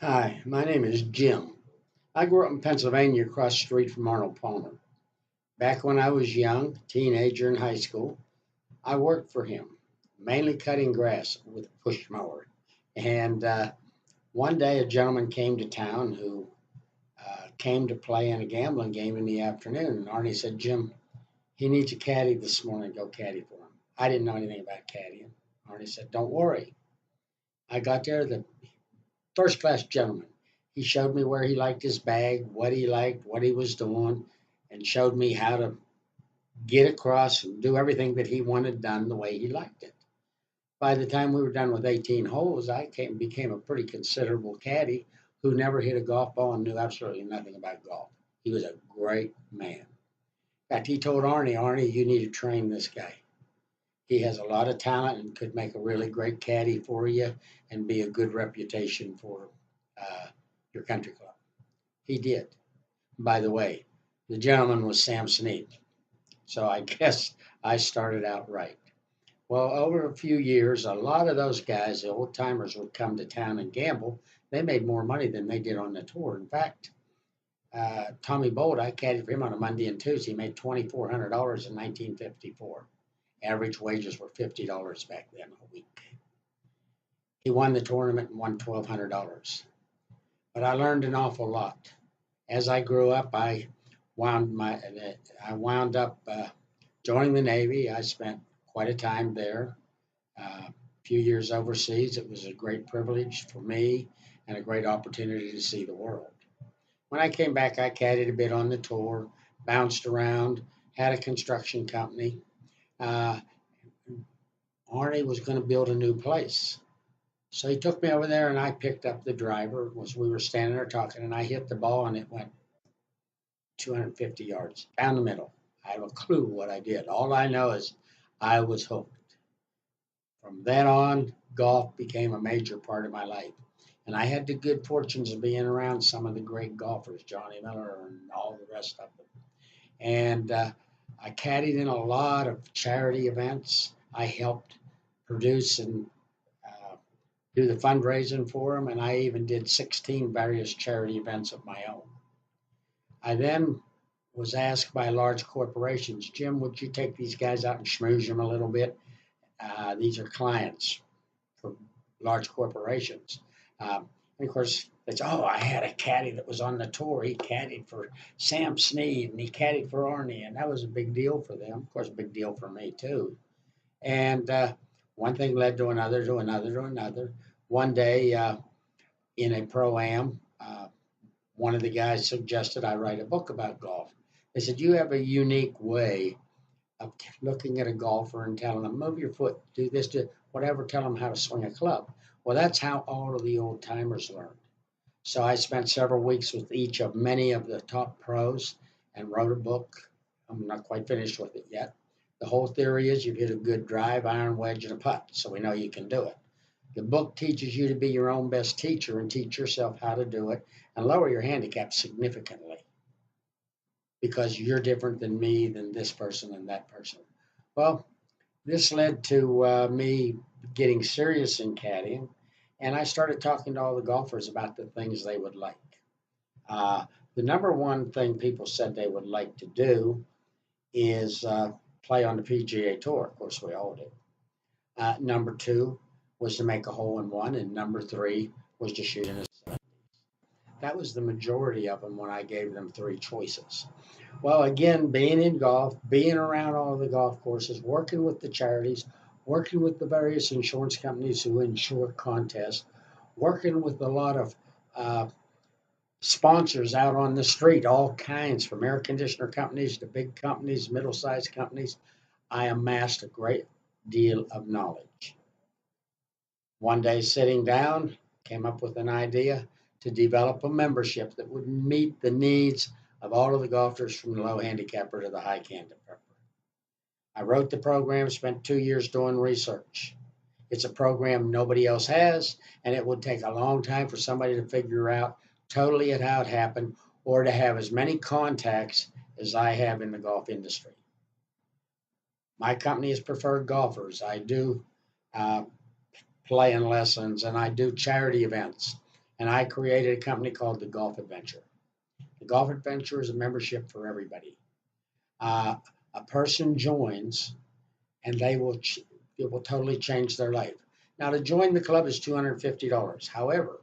Hi, my name is Jim. I grew up in Pennsylvania across the street from Arnold Palmer. Back when I was young, teenager in high school, I worked for him, mainly cutting grass with a push mower. And one day a gentleman came to town who came to play in a gambling game in the afternoon. And Arnie said, Jim, he needs a caddy this morning. Go caddy for him. I didn't know anything about caddying. Arnie said, don't worry. I got there. The first class gentleman. He showed me where he liked his bag, what he liked, what he was doing, and showed me how to get across and do everything that he wanted done the way he liked it. By the time we were done with 18 holes, became a pretty considerable caddy who never hit a golf ball and knew absolutely nothing about golf. He was a great man. In fact, he told Arnie, you need to train this guy. He has a lot of talent and could make a really great caddy for you and be a good reputation for uh, your country club. He did. By the way, the gentleman was Sam Snead. So I guess I started out right. Well, over a few years, a lot of those guys, the old timers, would come to town and gamble. They made more money than they did on the tour. In fact, Tommy Bolt, I caddied for him on a Monday and Tuesday. He made $2,400 in 1954. Average wages were $50 back then a week. He won the tournament and won $1,200. But I learned an awful lot. As I grew up, I wound up joining the Navy. I spent quite a time there, a few years overseas. It was a great privilege for me and a great opportunity to see the world. When I came back, I caddied a bit on the tour, bounced around, had a construction company. Uh, Arnie was going to build a new place. So he took me over there and I picked up the driver. Was We were standing there talking and I hit the ball and it went 250 yards down the middle. I have a clue what I did. All I know is I was hooked. From then on, golf became a major part of my life. And I had the good fortunes of being around some of the great golfers, Johnny Miller and all the rest of them. And I caddied in a lot of charity events. I helped produce and uh, do the fundraising for them. And I even did 16 various charity events of my own. I then was asked by large corporations, Jim, would you take these guys out and schmooze them a little bit? These are clients for large corporations. And of course, it's, oh, I had a caddy that was on the tour. He caddied for Sam Snead and he caddied for Arnie, and that was a big deal for them. Of course, a big deal for me, too. And one thing led to another, to another, to another. One day in a pro am, one of the guys suggested I write a book about golf. They said, you have a unique way of looking at a golfer and telling them, move your foot, do this, do whatever, tell them how to swing a club. Well, that's how all of the old timers learned. So I spent several weeks with each of many of the top pros and wrote a book. I'm not quite finished with it yet. The whole theory is you hit a good drive, iron, wedge, and a putt, so we know you can do it. The book teaches you to be your own best teacher and teach yourself how to do it and lower your handicap significantly because you're different than me, than this person, and that person. Well, this led to me getting serious in caddying, and I started talking to all the golfers about the things they would like. Uh, the number one thing people said they would like to do is play on the PGA Tour. Of course, we all did. Number two was to make a hole in one, and number three was to shoot in a. That was the majority of them when I gave them three choices. Well, again, being in golf, being around all the golf courses, working with the charities, working with the various insurance companies who insure contests, working with a lot of uh, sponsors out on the street, all kinds, from air conditioner companies to big companies, middle sized companies, I amassed a great deal of knowledge. One day, sitting down, came up with an idea to develop a membership that would meet the needs of all of the golfers from the low handicapper to the high handicapper. I wrote the program, spent 2 years doing research. It's a program nobody else has, and it would take a long time for somebody to figure out totally how it happened or to have as many contacts as I have in the golf industry. My company is Preferred Golfers. I do uh, playing lessons and I do charity events. and I created a company called the Golf Adventure. The Golf Adventure is a membership for everybody. Uh, a person joins, and it will totally change their life. Now, to join the club is $250. However,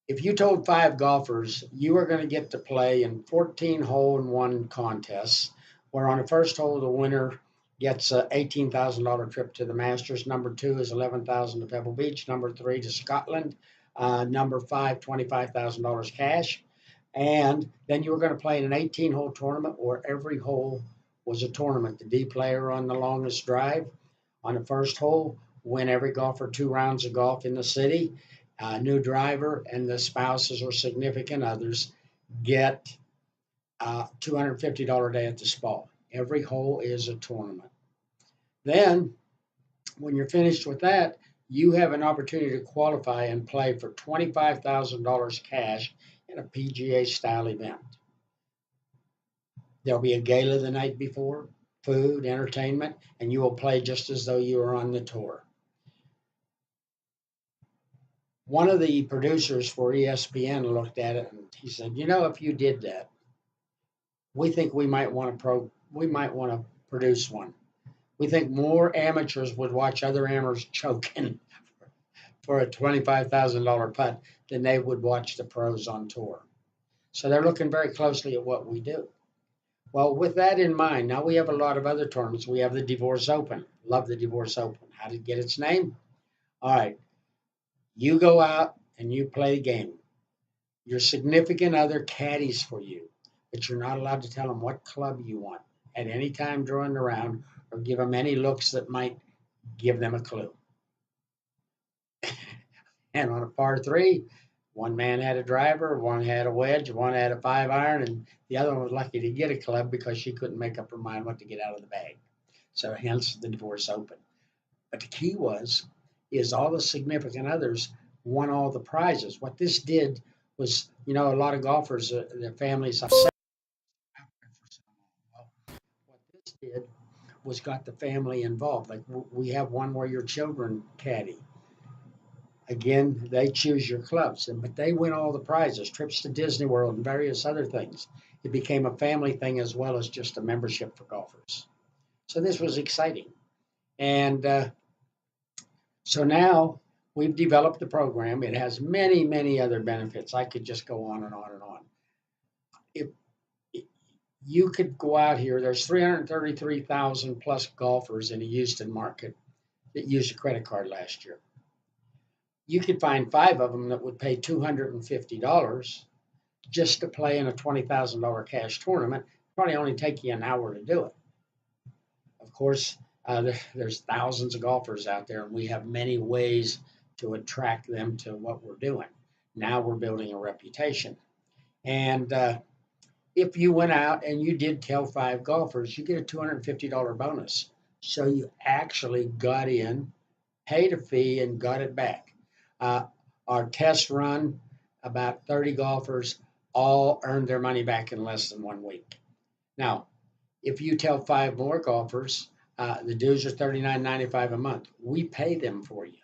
if you told 5 golfers you are going to get to play in 14 hole in one contests, where on the first hole the winner gets a $18,000 trip to the Masters, number 2 is 11,000 to Pebble Beach, number 3 to Scotland, number 5 $25,000 cash, and then you were going to play in an 18-hole tournament where every hole was a tournament. The D player on the longest drive on the first hole win every golfer 2 rounds of golf in the city. New driver and the spouses or significant others get a $250 day at the spa. Every hole is a tournament. Then, when you're finished with that, you have an opportunity to qualify and play for $25,000 cash in a PGA style event. There'll be a gala the night before, food, entertainment, and you will play just as though you were on the tour. One of the producers for ESPN looked at it and he said, if you did that, we think we might want to produce one. We think more amateurs would watch other amateurs choking for a $25,000 putt than they would watch the pros on tour. So they're looking very closely at what we do. Well, with that in mind, now we have a lot of other tournaments. We have the Divorce Open. Love the Divorce Open. How did it get its name? All right. You go out and you play the game. Your significant other caddies for you, but you're not allowed to tell them what club you want at any time during the round or give them any looks that might give them a clue. And on a par 3, one man had a driver, one had a wedge, one had a 5-iron, and the other one was lucky to get a club because she couldn't make up her mind what to get out of the bag. So hence the Divorce Open. But the key is all the significant others won all the prizes. What this did was, a lot of golfers, their families upset. Well, what this did was got the family involved. Like we have one where your children caddy. Again, they choose your clubs, but they win all the prizes, trips to Disney World and various other things. It became a family thing as well as just a membership for golfers. So this was exciting. And so now we've developed the program. It has many, many other benefits. I could just go on and on and on. If you could go out here, there's 333,000 plus golfers in the Houston market that used a credit card last year. You could find 5 of them that would pay $250 just to play in a $20,000 cash tournament. Probably only take you an hour to do it. Of course, there's thousands of golfers out there, and we have many ways to attract them to what we're doing. Now we're building a reputation. And if you went out and you did tell 5 golfers, you get a $250 bonus. So you actually got in, paid a fee, and got it back. Our test run, about 30 golfers all earned their money back in less than 1 week. Now, if you tell 5 more golfers, the dues are $39.95 a month. We pay them for you.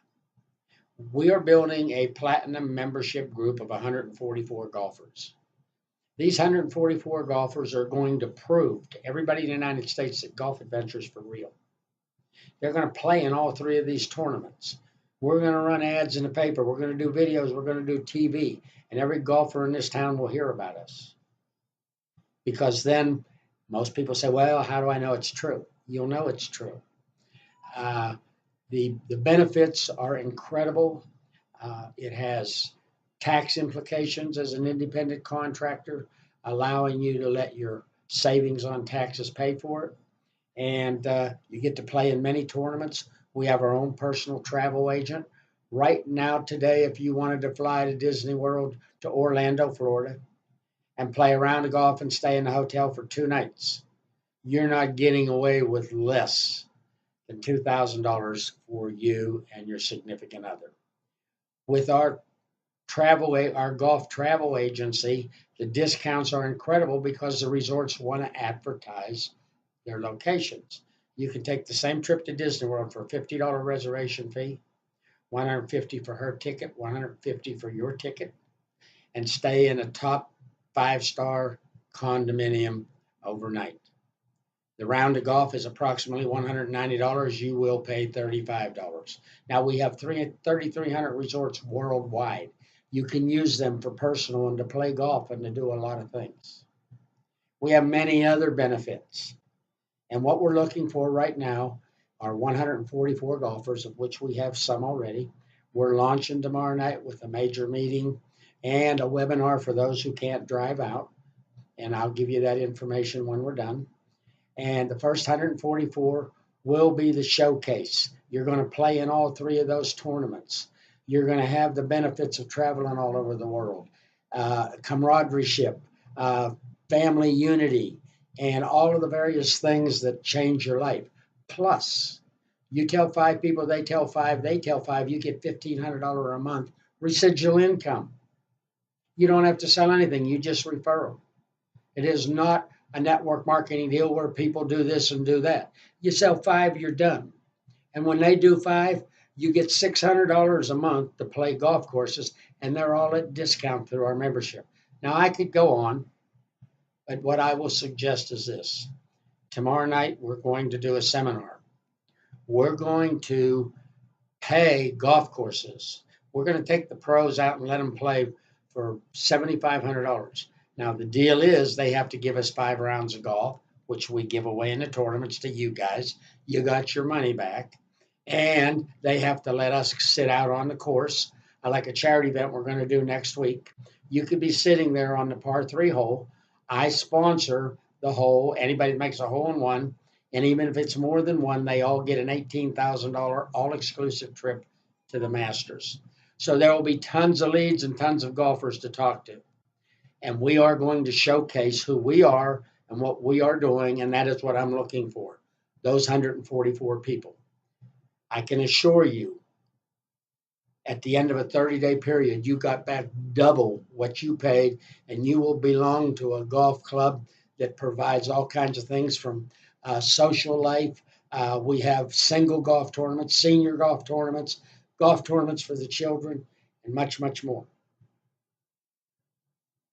We are building a platinum membership group of 144 golfers. These 144 golfers are going to prove to everybody in the United States that Golf Adventure is for real. They're going to play in all 3 of these tournaments. We're going to run ads in the paper. We're going to do videos. We're going to do TV. And every golfer in this town will hear about us. Because then most people say, well, how do I know it's true? You'll know it's true. The benefits are incredible. It has tax implications as an independent contractor, allowing you to let your savings on taxes pay for it. And you get to play in many tournaments. We have our own personal travel agent. Right now, today, if you wanted to fly to Disney World to Orlando, Florida, and play a round of golf and stay in the hotel for 2 nights, you're not getting away with less than $2,000 for you and your significant other. With our golf travel agency, the discounts are incredible because the resorts want to advertise their locations. You can take the same trip to Disney World for a $50 reservation fee. $150 for her ticket, $150 for your ticket, and stay in a top 5-star condominium overnight. The round of golf is approximately $190. You will pay $35. Now we have 3,300 resorts worldwide. You can use them for personal and to play golf and to do a lot of things. We have many other benefits. And what we're looking for right now are 144 golfers, of which we have some already. We're launching tomorrow night with a major meeting and a webinar for those who can't drive out. And I'll give you that information when we're done. And the first 144 will be the showcase. You're going to play in all 3 of those tournaments. You're going to have the benefits of traveling all over the world, camaraderie, family unity, and all of the various things that change your life. Plus, you tell 5 people, they tell 5, they tell 5, you get $1,500 a month residual income. You don't have to sell anything, you just refer them. It is not a network marketing deal where people do this and do that. You sell 5, you're done. And when they do 5, you get $600 a month to play golf courses, and they're all at discount through our membership. Now, I could go on, but what I will suggest is this. Tomorrow night, we're going to do a seminar. We're going to pay golf courses. We're going to take the pros out and let them play for $7,500. Now, the deal is they have to give us 5 rounds of golf, which we give away in the tournaments to you guys. You got your money back. And they have to let us sit out on the course, like a charity event we're going to do next week. You could be sitting there on the par 3 hole. I sponsor the hole. Anybody that makes a hole in one, and even if it's more than one, they all get an $18,000 all-exclusive trip to the Masters. So there will be tons of leads and tons of golfers to talk to. And we are going to showcase who we are and what we are doing, and that is what I'm looking for, those 144 people. I can assure you, at the end of a 30-day period, you got back double what you paid, and you will belong to a golf club that provides all kinds of things from social life. We have single golf tournaments, senior golf tournaments for the children, and much, much more.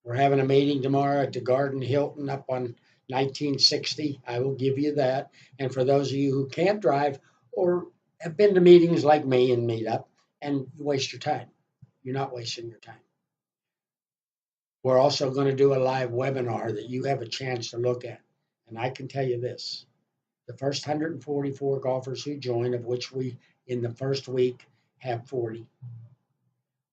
We're having a meeting tomorrow at the Garden Hilton up on 1960. I will give you that. And for those of you who can't drive or have been to meetings like me and meet up and waste your time, you're not wasting your time. We're also going to do a live webinar that you have a chance to look at. And I can tell you this, the first 144 golfers who join, of which we in the first week have 40,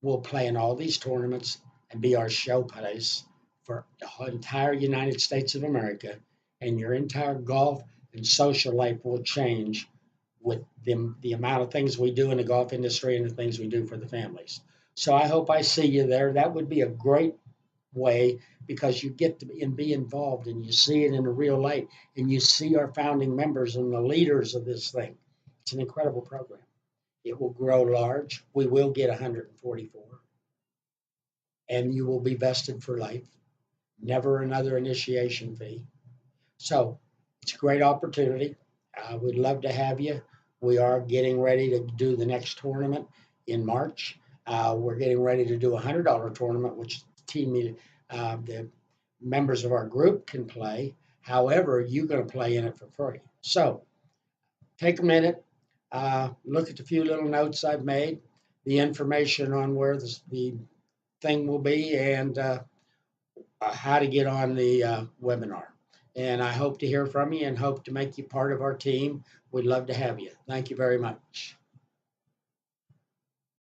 will play in all these tournaments and be our showplace for the entire United States of America, and your entire golf and social life will change with the amount of things we do in the golf industry and the things we do for the families. So I hope I see you there. That would be a great way, because you get to be involved and you see it in a real light, and you see our founding members and the leaders of this thing. It's an incredible program. It will grow large. We will get 144. And you will be vested for life. Never another initiation fee. So it's a great opportunity. We'd love to have you. We are getting ready to do the next tournament in March. We're getting ready to do a $100 tournament, which the members of our group can play. However, you're going to play in it for free. So take a minute, look at the few little notes I've made, the information on where the thing will be, and how to get on the webinar. And I hope to hear from you and hope to make you part of our team. We'd love to have you. Thank you very much.